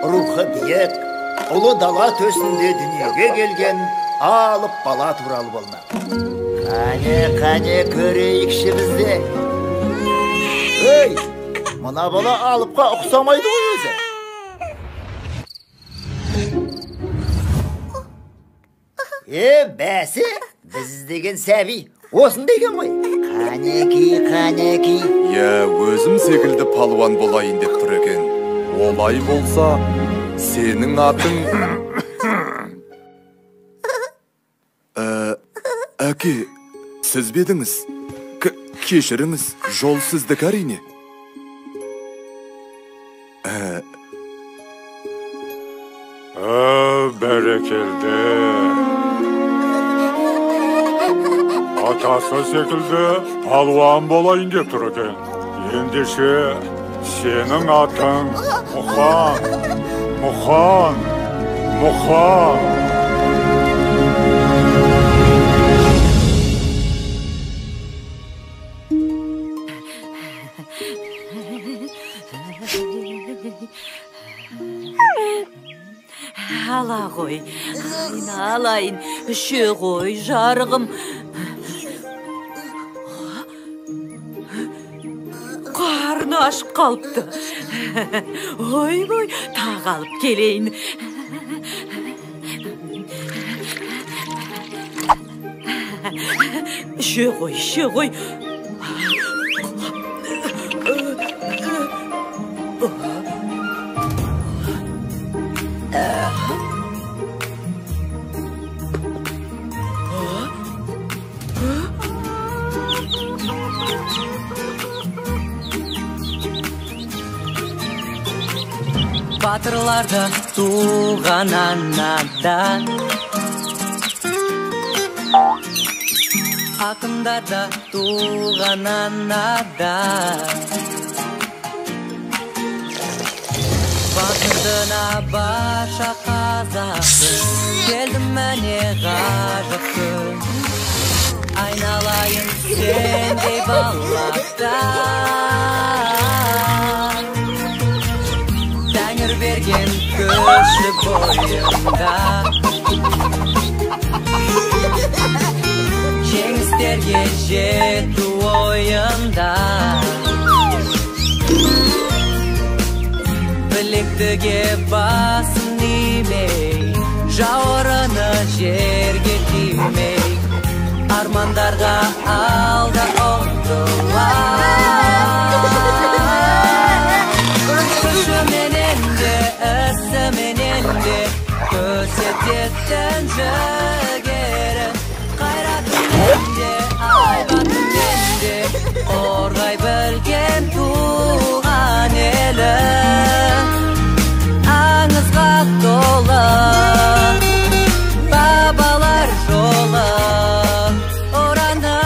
рухы биік, ұлы дала төсінде дүниеге келген алып бала туралы болмақ. Қане көрейікші бізде. Ей, мына бала алыпқа ұқсамайды ғой өзі. Бәсі, біз деген сәби, осында екен ғой. Қанеки. Өзім секілді палуан болайын деп тұр екен. Олай болса, сенің атың... Әке, сіз бедіңіз. Кешіріңіз, жол сіздік әрине. Бәрекелді. Атасы секілді палуан болайын деп тұр екен. Ендеше сенің атың Мұхан. Ала ғой, алайын, үше ғой, жарығым. Қарны ашып қалыпты. Ой, тағалып келейін. Үше ғой. Батырларда туған анадан, ақындарда туған анадан, батырдына барша қазақтың, келдім мәне ғажап күн, айналайын сендей балақтан. Тәңір берген көші бойында, жеңістерге жету ойында, білектіге басын имей, жауырыны жерге тимей, армандарға алда ұмтылар. Көрсететін жігерін, қайратымен де, айбатымен де, қорғай білген туған елі, аңызға толы бабалар жолы ораны.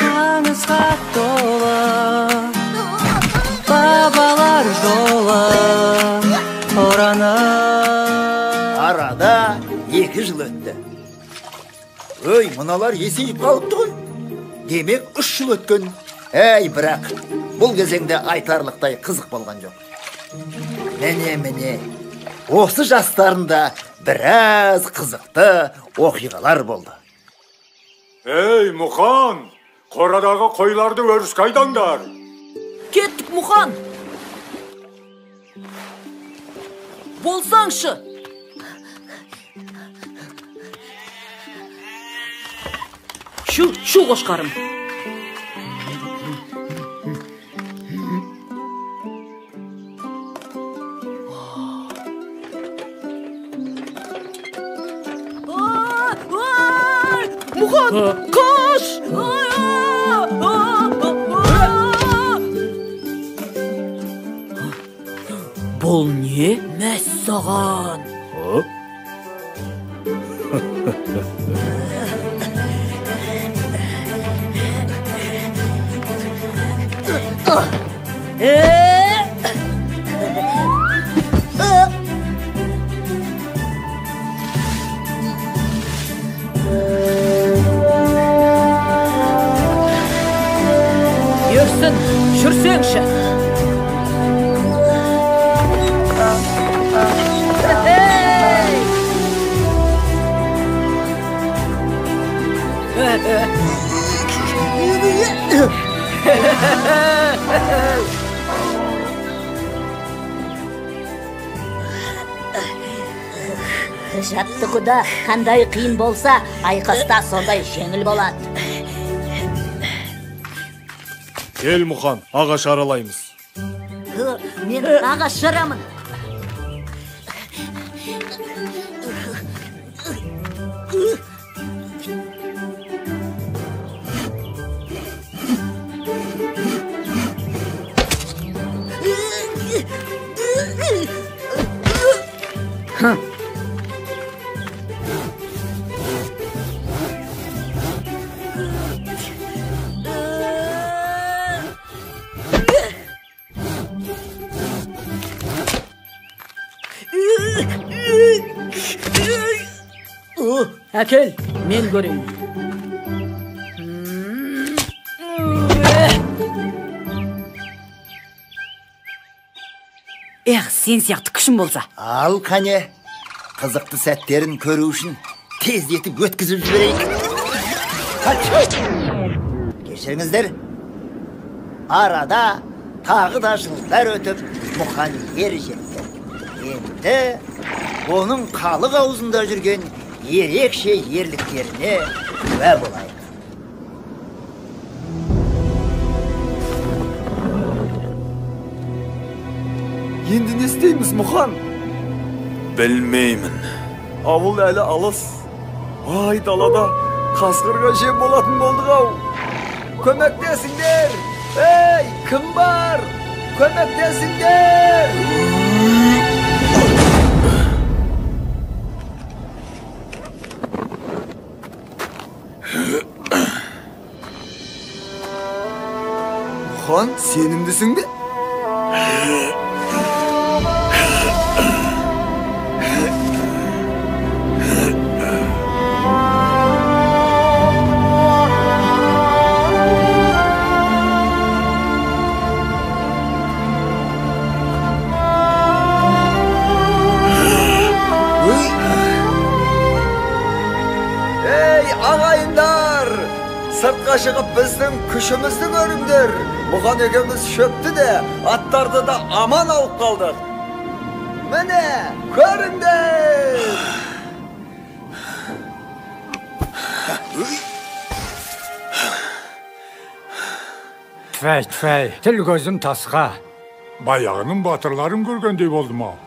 Аңызға толы бабалар жолы ораны. Арада 2 жыл өтті. Өй, мыналар есейіп қалыпты ғой. Демек 3 жыл өткен. Бірақ бұл кезеңде айтарлықтай қызық болған жоқ. Міне, осы жастарында біраз қызықты оқиғалар болды. Ей, Мұхан, қорадағы қойларды өріске айдаңдар. Кеттік, Мұхан. Болсаңшы. Шу қошқарым. Мұхан, қаш! Бұл не? Мәссаған! Yürüsün, şürsün. Жаттығуда қандай қиын болса, айқаста сондай жеңіл болады. Ел Мұқан, ағаш аралаймыз. Мен ағаш жарамын. Әкел, мен көрейін. Сен сияқты күшім болса. Ал қане, қызықты сәттерін көру үшін тездетіп өткізіп жіберейік. Кешіріңіздер, арада тағы да жылдар өтіп Мұқан ер жетті. Енді оның халық аузында жүрген ерекше ерліктеріне куә болайық. Енді не істейміз, Мұқан? Білмеймін. Ауыл әлі алыс. Ай, далада қасқырға жем болатын болдық-ау. Көмектесіңдер! Ей, кім бар? Көмектесіңдер! Мұқан, сенімдісің бе? Ағайындар, сыртқа шығып біздің күшімізді көріңдер. Мұқан екеуміз шөпті де, аттарды да аман алып қалдық. Міне, көріңдер. Тфәй, тіл көзім тасқа. Баяғының батырларын көргендей болдым ау.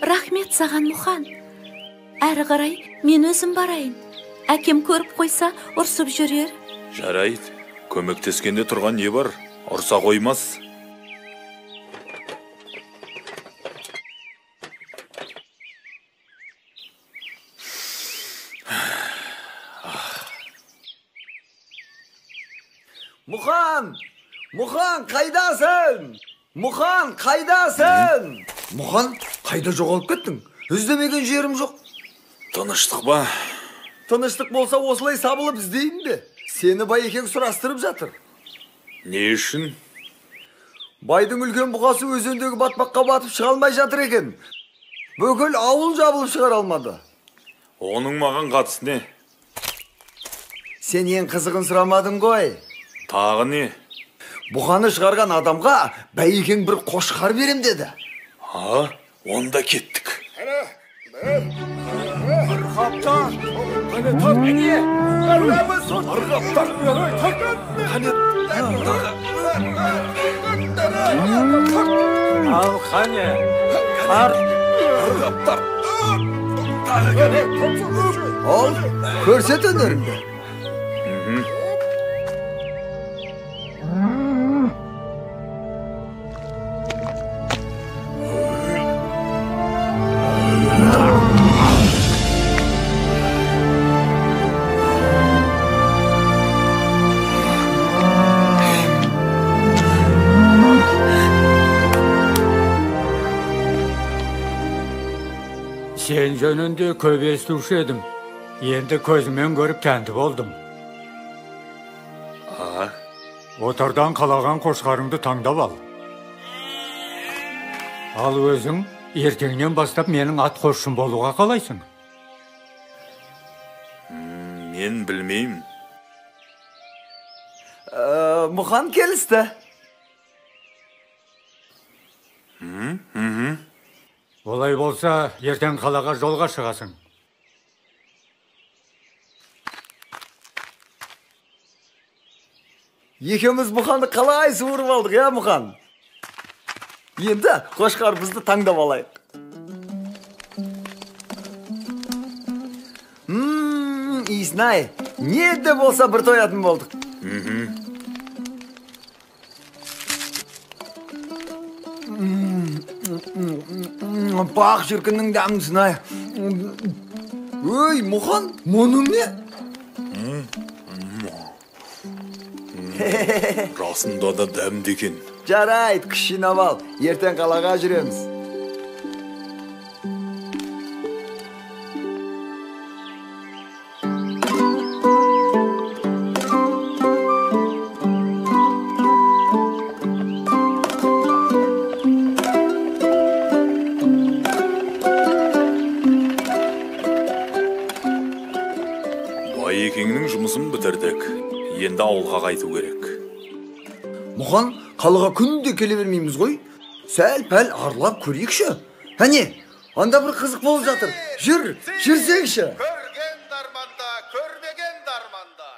Рахмет саған, Мұқан. Әрі қарай мен өзім барайын. Әкем көріп қойса, ұрсып жүрер. Жарайды, көмектескенде тұрған не бар? Ұрса қоймас. Мұқан! Мұқан, қайдасың? Мұқан, қайдасың? Мұқан, қайда жоғалып кеттің? Іздемеген жерім жоқ. Тыныштық ба? Тыныштық болса осылай сабылып іздейін де. Сені Байекең сұрастырып жатыр. Не үшін? Байдың үлкен бұқасы өзендегі батпаққа батып шыға алмай жатыр екен. Бүкіл ауыл жабылып шығара алмады. Оның маған қатысы не? Сен ең қызығын сұрамадың ғой. Тағы не? Бұқаны шығарған адамға Байекең бір қошқар берем деді. Онда кеттік. Арқаптар! Қане тап! Әне! Арқаптар! Қане! Ал қане? Арқаптар! Ал, көрсет өнеріңді. жөнінде көп естуші едім. Енді көзіммен көріп тәнті болдым. Отардан қалаған қошқарыңды таңдап ал. Ал өзің ертеңнен бастап менің ат қосшым болуға қалайсың? Мен білмеймін. Мұхан келісті. Олай болса, ертең қалаға жолға шығасың. Екеуміз Мұханды қалай суырып алдық, я Мұхан? Енді қошқар бізді таңдап алайық. Иснай, не де болса бір тоятын болдық. Бақ жүркінің дәмін сынай. Өй, Мұхан, мұның не? Расында да дәмді екен. Жарайды, кішінап ал. Ертең қалаға жүреміз. Байекеңнің жұмысын бітірдік. Енді ауылға қайту керек. Мұхан, қалаға күнде келе бермейміз ғой. Сәл-пәл арылап көрейікші. Әне, анда бір қызық болып жатыр. Жүрсеңші. Көрген дарманда, көрмеген дарманда.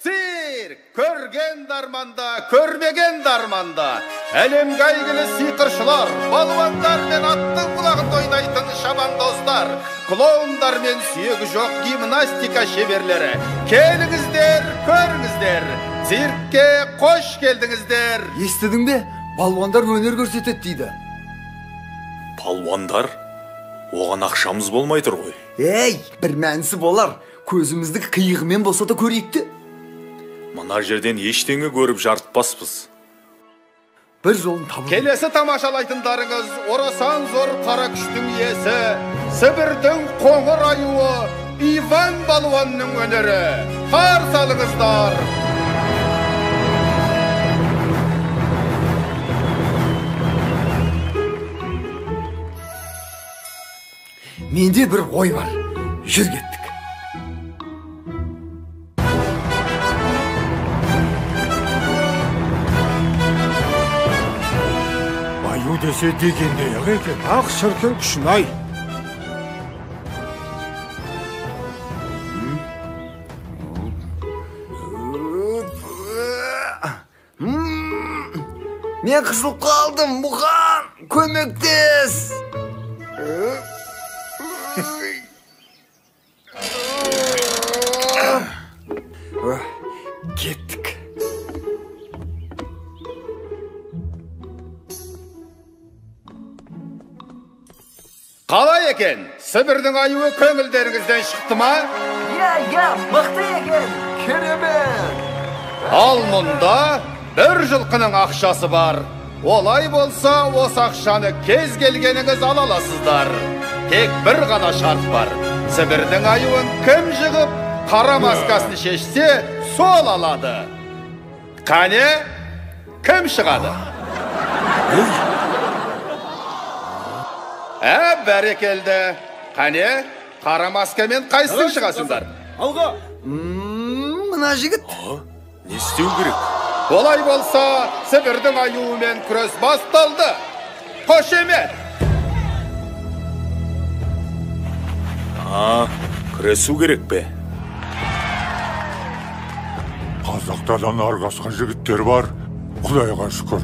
Цирк, көрген дарманда, көрмеген дарманда. Әлемге әйгілі сиқыршылар, балуандар мен аттың құлағында ойнайтын шабандоздар, клоундар мен сүйегі жоқ гимнастика шеберлері. Келіңіздер, көріңіздер. Циркке қош келдіңіздер. Естідің бе? Балуандар өнер көрсетеді дейді. Палуандар? Оған ақшамыз болмай тұр ғой. Ей, бір мәнісі болар. Көзімізді қиығымен болса да көрейікті. Мына жерден ештеңе көріп жарытпаспыз. Бір жолын табылды. Келесі тамашалайтындарыңыз орасан зор қара күштің иесі, Сібірдің қоңыр аюы Иван Балуанның өнері. Қарсы алыңыздар. Менде бір ой бар. Жүр кеттік. Аю десе дегендей ақ екен. Ақ шіркін күшін-ай. Мен қысылып қалдым, Мұхан, көмектес. Кеттік. Қалай екен? Сібірдің аюы көңілдеріңізден шықты ма? Я, мықты екен. Керемет. Ал мұнда бір жылқының ақшасы бар. Олай болса, осы ақшаны кез келгеніңіз ала аласыздар. Тек бір ғана шарт бар. Сібірдің аюын кім жығып, қара маскасын шешсе, сол алады. Қане, кім шығады? Бәрекелді. Қане, қара маскамен қайсың шығасыңдар? Алға. Мына жігіт. Не істеу керек? Олай болса, Сібірдің аюымен күрес басталды. Қошемет! Күресу керек пе? Қазақтардан арғасқан жігіттер бар. Құдайға шүкір.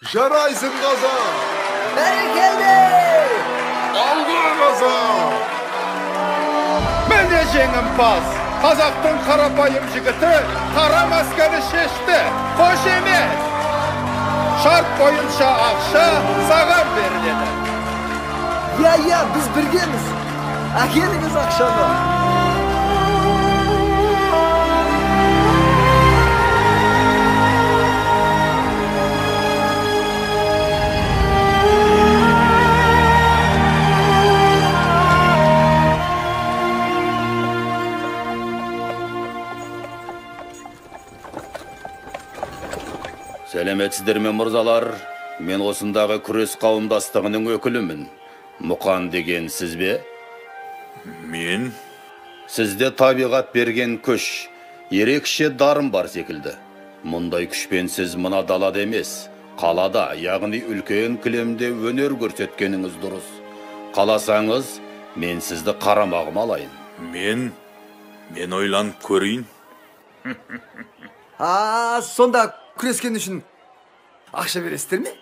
Жарайсың, Қазан. Бәрекелді. Алға, Қазан. Міне жеңімпаз, Қазақтың қарапайым жігіті қара масканы шешті. Қош емес. Шарт бойынша ақша саған беріледі. Ya, biz birgemiz. Әкеліңіз ақшаны. Сәлеметсіздер ме мырзалар? Мен осындағы күрес қауымдастығының өкілімін. Мұқан деген сіз бе? Мен? Сізде табиғат берген күш, ерекше дарын бар секілді. Мұндай күшпен сіз мына далада емес, қалада, яғни үлкен кілемде өнер көрсеткеніңіз дұрыс. Қаласаңыз, мен сізді қарамағыма алайын. Мен ойланып көрейін. Сонда күрескен үшін ақша бересіздер ме?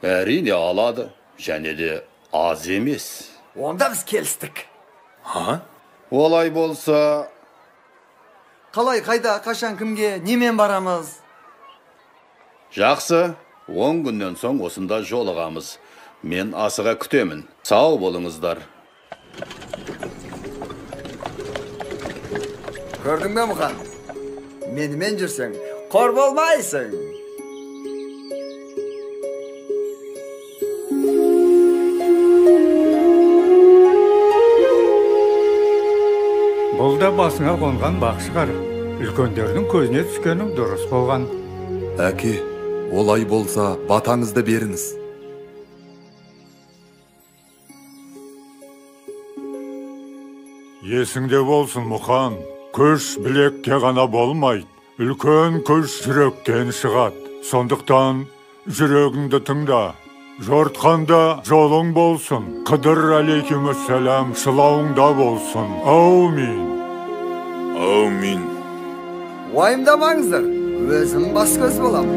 Әрине алады, және де аз емес. Онда біз келістік. Олай болса... Қалай, қайда, қашан, кімге, немен барамыз? Жақсы, 10 күннен соң осында жолығамыз. Мен асыға күтемін. Сау болыңыздар. Көрдің бе Мұқан? Менімен жүрсең, қор болмайсың. Бұл да басыңа қонған бақ шығар. Үлкендердің көзіне түскенің дұрыс болған. Әке, олай болса батаңызды беріңіз. Есіңде болсын, Мұқан. Күш білекке ғана болмайды. Үлкен күш жүректен шығады. Сондықтан жүрегіңді тыңда. Жортқанда жолың болсын. Қыдыр алейкумассалам шылауыңда болсын. Аумин. Уайымдамаңыздар, өзім бас көз болам.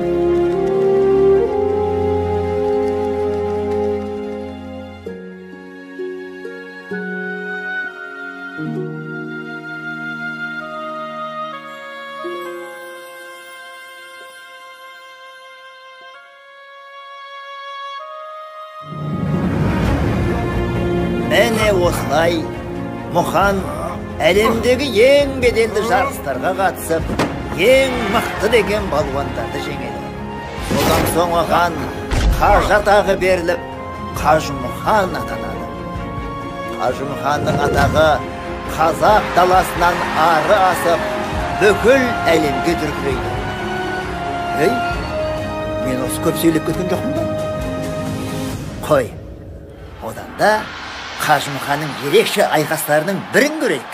Әне осылай, Мұқан әлемдегі ең беделді жарыстарға қатысып, ең мықты деген балуандарды жеңеді. Содан соң оған қажы атағы беріліп, Қажымұқан атанады. Қажымұқанның атағы қазақ даласынан ары асып, бүкіл әлемге дүркірейді. Мен осы көп сөйлеп кеткен жоқпын ба? Қой, одан да Қажымұқанның ерекше айқастарының бірін көрейік.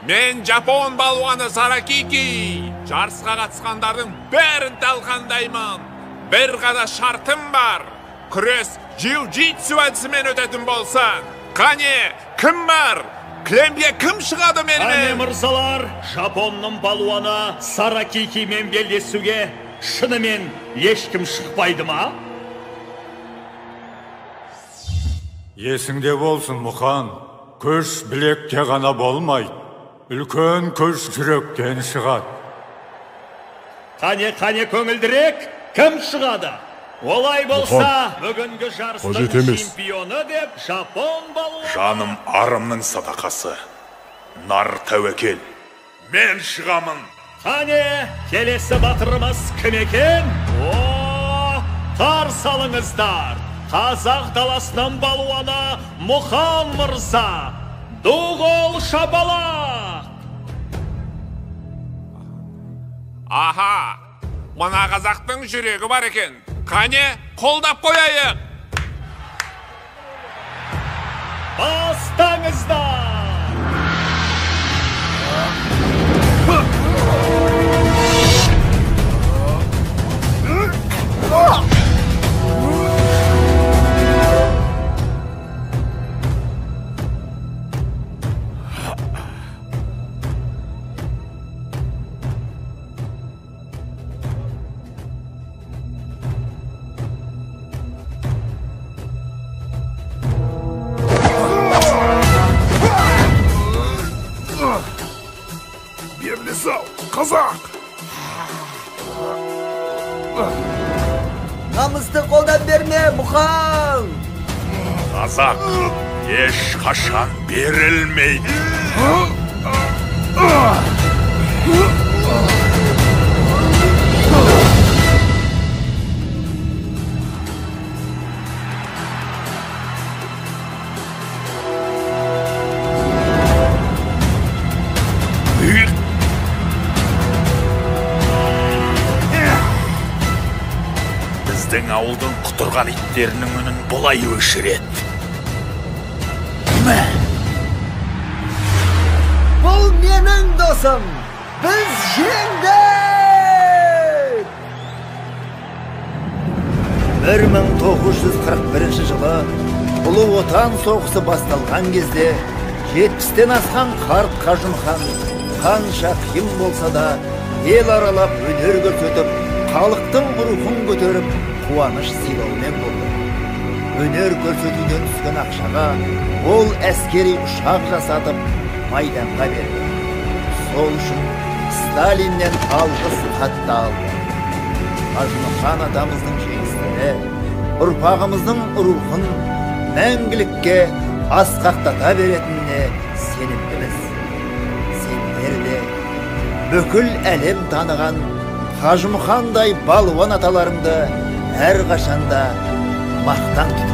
Мен Жапон балуаны Саракики. Жарысқа қатысқандардың бәрін талқандаймын. Бір ғана шартым бар. Күрес джиу-джитсу әдісімен өтетін болса. Қане, кім бар? Кілемге кім шығады менімен? Қане мырзалар, Жапонның балуаны Саракикимен белдесуге шынымен ешкім шықпайды ма? Есіңде болсын, Мұқан. Күш білекке ғана болмайды. Үлкен күш жүректен шығады. Қане көңілдірек, кім шығады? Олай болса, бүгінгі жарыстың чемпионы деп Жапон балуаны... Жаным арымның садақасы. Нар тәуекел. Мен шығамын. Қане, келесі батырымыз кім екен? Қарсы алыңыздар. Қазақ даласының балуаны Мұқан мырза. Дуғол шапалақ. Аха, мына қазақтың жүрегі бар екен. Қане, қолдап қойайық. Бастаңыздар. Есіңді сал, қазақ! Намысты қолдан берме, Мұқан! Қазақ еш қашан берілмейді. Біздің ауылдың құтырған иттерінің үнін бұлай өшіреді. Бұл менің досым! Біз жеңдік! 1941 жылы Ұлы Отан соғысы басталған кезде 70-тен асқан қарт Қажымхан қанша қиын болса да ел аралап өнер көрсетіп, халықтың рухын көтеріп, қуаныш сыйлаумен болды. Өнер көрсетуден түскен ақшаға ол әскери ұшақ жасатып майданға берді. Сол үшін Сталиннен алғыс хатты алды. Қажымхан атамыздың жеңістері ұрпағымыздың рухын мәңгілікке асқақтата беретініне сенімдіміз. Сендер де бүкіл әлем таныған Қажымхандай балуан аталарыңды әрқашанда мақтан тұтып